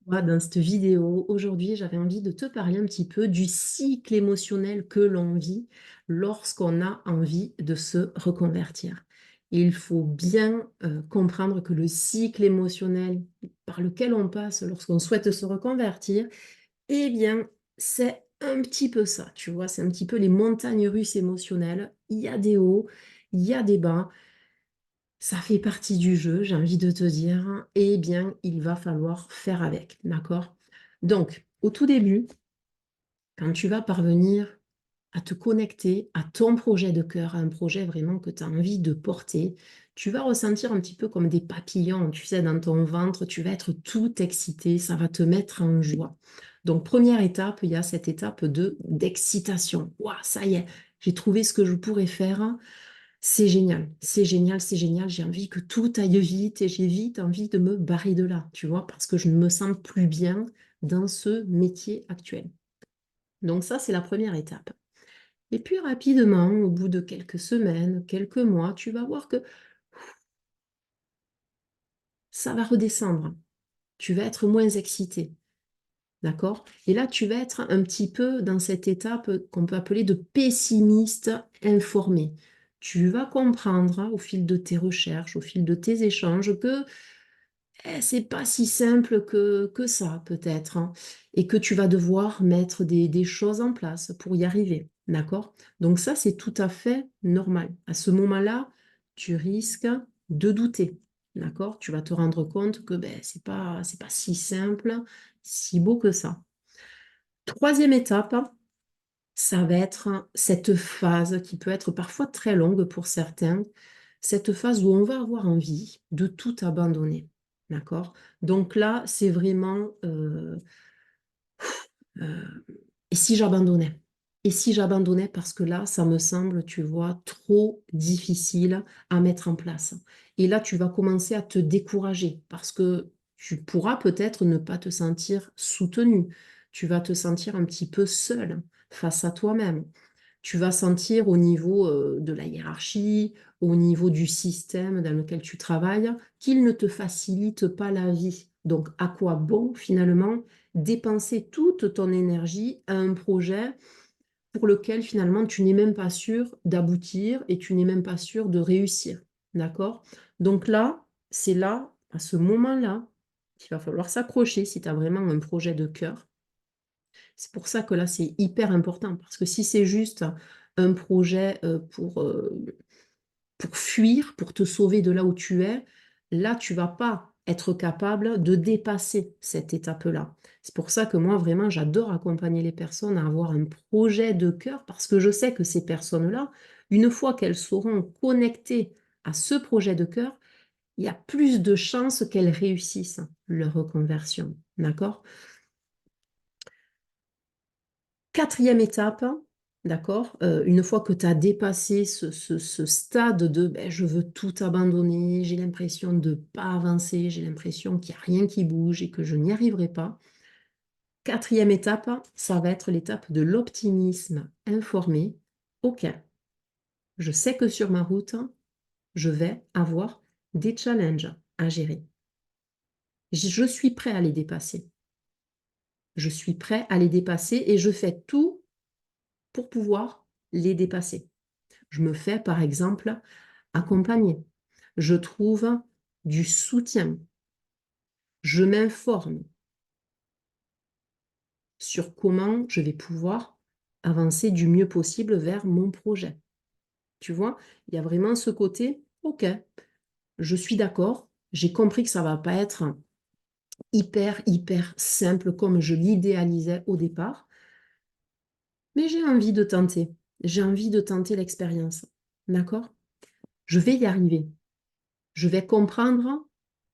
Dans cette vidéo, aujourd'hui, j'avais envie de te parler un petit peu du cycle émotionnel que l'on vit lorsqu'on a envie de se reconvertir. Il faut bien comprendre que le cycle émotionnel par lequel on passe lorsqu'on souhaite se reconvertir, eh bien, c'est un petit peu ça, tu vois, c'est un petit peu les montagnes russes émotionnelles. Il y a des hauts, il y a des bas. Ça fait partie du jeu, j'ai envie de te dire, eh bien, il va falloir faire avec, d'accord? Donc, au tout début, quand tu vas parvenir à te connecter à ton projet de cœur, à un projet vraiment que tu as envie de porter, tu vas ressentir un petit peu comme des papillons, tu sais, dans ton ventre, tu vas être tout excité, ça va te mettre en joie. Donc, première étape, il y a cette étape de d'excitation. Waouh, ça y est, j'ai trouvé ce que je pourrais faire. C'est génial, c'est génial, c'est génial. J'ai envie que tout aille vite et j'ai vite envie de me barrer de là, tu vois, parce que je ne me sens plus bien dans ce métier actuel. Donc ça, c'est la première étape. Et puis rapidement, au bout de quelques semaines, quelques mois, tu vas voir que ça va redescendre. Tu vas être moins excité, d'accord? Et là, tu vas être un petit peu dans cette étape qu'on peut appeler de pessimiste informé. Tu vas comprendre au fil de tes recherches, au fil de tes échanges, que c'est pas si simple que ça, peut-être, hein, et que tu vas devoir mettre des choses en place pour y arriver, d'accord? Donc ça, c'est tout à fait normal. À ce moment-là, tu risques de douter, d'accord? Tu vas te rendre compte que ben, c'est pas si simple, si beau que ça. Troisième étape, ça va être cette phase qui peut être parfois très longue pour certains, cette phase où on va avoir envie de tout abandonner. D'accord? Donc là, c'est vraiment euh, et si j'abandonnais? Et si j'abandonnais parce que là, ça me semble, tu vois, trop difficile à mettre en place. Et là, tu vas commencer à te décourager parce que tu pourras peut-être ne pas te sentir soutenu. Tu vas te sentir un petit peu seul face à toi-même. Tu vas sentir au niveau de la hiérarchie, au niveau du système dans lequel tu travailles, qu'il ne te facilite pas la vie. Donc, à quoi bon, finalement, dépenser toute ton énergie à un projet pour lequel, finalement, tu n'es même pas sûr d'aboutir et tu n'es même pas sûr de réussir. D'accord? Donc là, c'est là, à ce moment-là, qu'il va falloir s'accrocher si tu as vraiment un projet de cœur. C'est pour ça que là, c'est hyper important, parce que si c'est juste un projet pour fuir, pour te sauver de là où tu es, là, tu vas pas être capable de dépasser cette étape-là. C'est pour ça que moi, vraiment, j'adore accompagner les personnes à avoir un projet de cœur, parce que je sais que ces personnes-là, une fois qu'elles seront connectées à ce projet de cœur, il y a plus de chances qu'elles réussissent leur reconversion. D'accord? Quatrième étape, d'accord, une fois que tu as dépassé ce stade de ben, je veux tout abandonner, j'ai l'impression de ne pas avancer, j'ai l'impression qu'il n'y a rien qui bouge et que je n'y arriverai pas. Quatrième étape, ça va être l'étape de l'optimisme informé. Ok, je sais que sur ma route, je vais avoir des challenges à gérer. Je suis prêt à les dépasser. Je suis prêt à les dépasser et je fais tout pour pouvoir les dépasser. Je me fais, par exemple, accompagner. Je trouve du soutien. Je m'informe sur comment je vais pouvoir avancer du mieux possible vers mon projet. Tu vois, il y a vraiment ce côté, ok, je suis d'accord, j'ai compris que ça ne va pas être hyper simple comme je l'idéalisais au départ, mais j'ai envie de tenter. J'ai envie de tenter l'expérience. D'accord? Je vais y arriver. Je vais comprendre.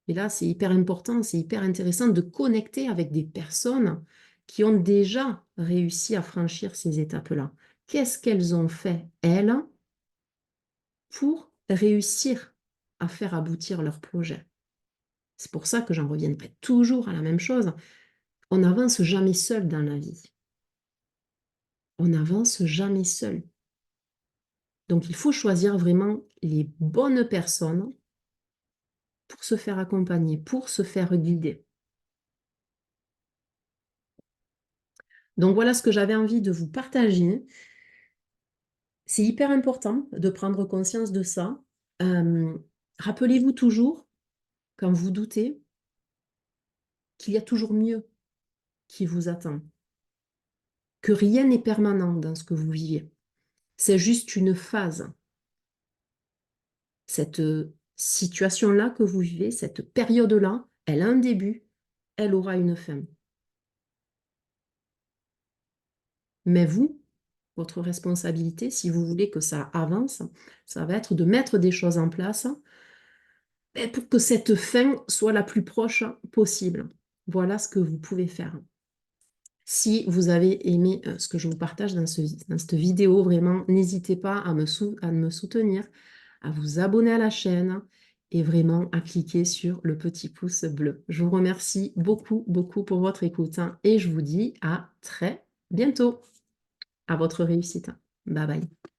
Et là, c'est hyper important, c'est hyper intéressant de connecter avec des personnes qui ont déjà réussi à franchir ces étapes-là. Qu'est-ce qu'elles ont fait, elles, pour réussir à faire aboutir leur projet? C'est pour ça que j'en reviendrai toujours à la même chose. On n'avance jamais seul dans la vie. On n'avance jamais seul. Donc, il faut choisir vraiment les bonnes personnes pour se faire accompagner, pour se faire guider. Donc voilà ce que j'avais envie de vous partager. C'est hyper important de prendre conscience de ça. Euh, Rappelez-vous toujours, quand vous doutez, qu'il y a toujours mieux qui vous attend, que rien n'est permanent dans ce que vous vivez. C'est juste une phase. Cette situation-là que vous vivez, cette période-là, elle a un début, elle aura une fin. Mais vous, votre responsabilité, si vous voulez que ça avance, ça va être de mettre des choses en place pour que cette fin soit la plus proche possible. Voilà ce que vous pouvez faire. Si vous avez aimé ce que je vous partage dans cette vidéo, vraiment, n'hésitez pas à me soutenir, à vous abonner à la chaîne et vraiment à cliquer sur le petit pouce bleu. Je vous remercie beaucoup, beaucoup pour votre écoute hein, et je vous dis à très bientôt. À votre réussite. Bye bye.